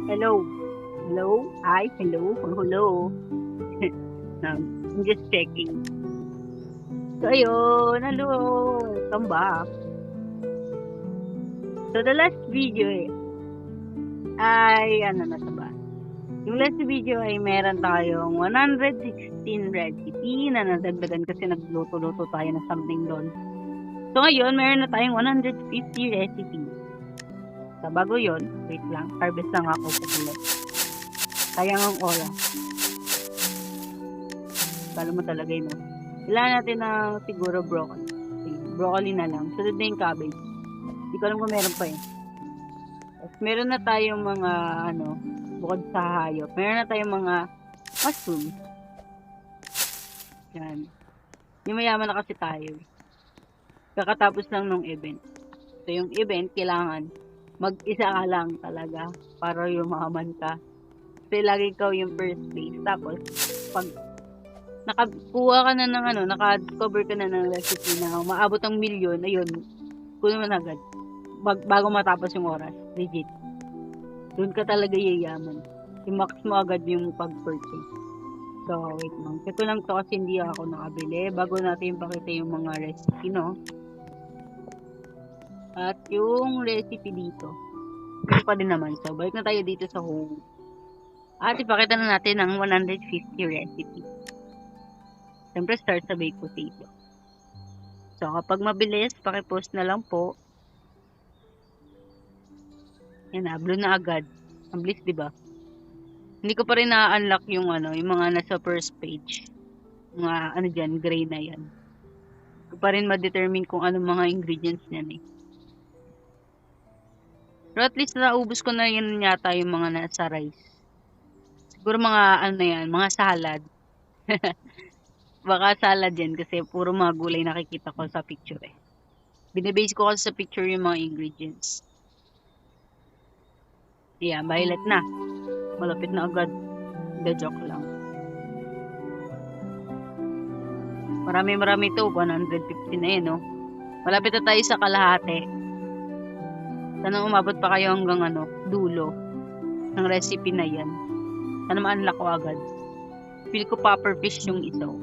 Hello. Hello? Hi, hello, hello. I'm just checking. So, ayun, hello. Welcome back. So, the last video ay, ano na to ba? Yung last video ay meron tayong 116 recipe na nadagdagan kasi nagluto-luto tayo ng something doon. So, ngayon, meron na tayong 150 recipe. So, bago yun, wait lang, harvest lang ako sa gulat. Sayang ang oras. Kala mo talaga yun, no? Kailangan natin na siguro broccoli. Broccoli na lang. Sunod na yung cabbage. Hindi ko alam kung meron pa eh. Tapos meron na tayong mga, bukod sa hayop. Meron na tayong mga mushroom. Yan. Yung mayaman na kasi tayo. Kakatapos lang nung event. So yung event, kailangan mag-isa ka lang talaga para yumaman ka. Kasi lagi ikaw yung first place. Tapos, pag nakakuha ka na ng naka-discover ka na ng recipe na maabot ang milyon, ayun, kunin mo na agad. Bago matapos yung oras, legit. Doon ka talaga yayaman. I-max mo agad yung pag-purchase. So, wait lang. Ito lang to kasi hindi ako nakabili. Bago natin pakita yung mga recipe, no? At yung recipe dito, ito pa din naman. So, balik na tayo dito sa home. At ipakita na natin ang 150 recipe. Siyempre, start sa baked potato. So, kapag mabilis, pakipost na lang po. Yan na, blue na agad. Ang bilis, diba? Hindi ko pa rin na-unlock yung yung mga nasa first page. Mga dyan, gray na yan. Hindi ko pa rin ma-determine kung anong mga ingredients niyan eh. Pero at least naubos ko na yun yata yung mga nasa rice. Siguro mga yan, mga salad. Baka salad yan kasi puro mga gulay nakikita ko sa picture eh. Binibase ko kasi sa picture yung mga ingredients. Ayan, violet na. Malapit na agad. The joke lang. Marami to. 150 na yun, no? Malapit na tayo sa kalahati. Sana umabot pa kayo hanggang dulo ng recipe na yan. Sana ma-unlock ko agad. Feel ko puffer fish yung isaw.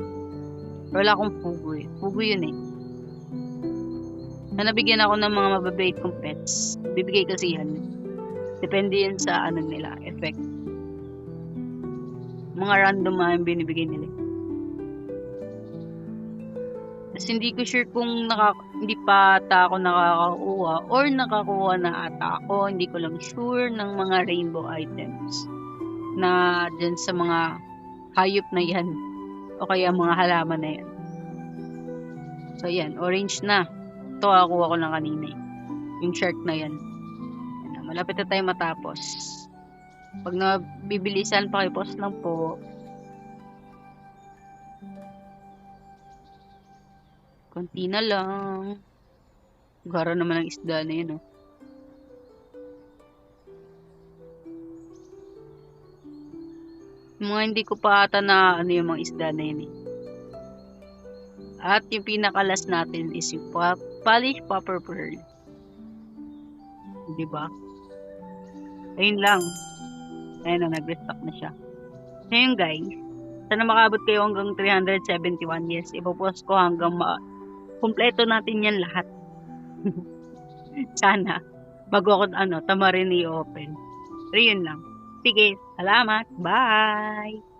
Pero wala akong pugo eh. Pugo yun eh. Sana bigyan ako ng mga mababait kong pets. Bibigay kasi yan. Depende yan sa nila, effect. Mga random yung binibigay nila. Kasi hindi ko sure kung hindi pa ata ako nakakakuha or nakakuha na ata ako. Hindi ko lang sure ng mga rainbow items na dyan sa mga hayop na yan o kaya mga halaman na yan. So yan, orange na. Ito kakuha ko lang kanina eh. Yung shark na yan. Malapit na tayo matapos. Pag nabibilisan, pakipost lang po. Konti na lang. Gara naman ang isda na yun, oh. Mga hindi ko pa ata na yung mga isda na yun, eh. At yung pinakalas natin is yung polish puffer pearl. Diba? Ayun lang. Ayun na, nag-restock na siya. Ngayon guys, sana makabot kayo hanggang 371. Yes, ipopost ko hanggang kumpleto natin yan lahat. Sana. Bago ako tamarin i-open. Pero yun lang. Sige, salamat. Bye!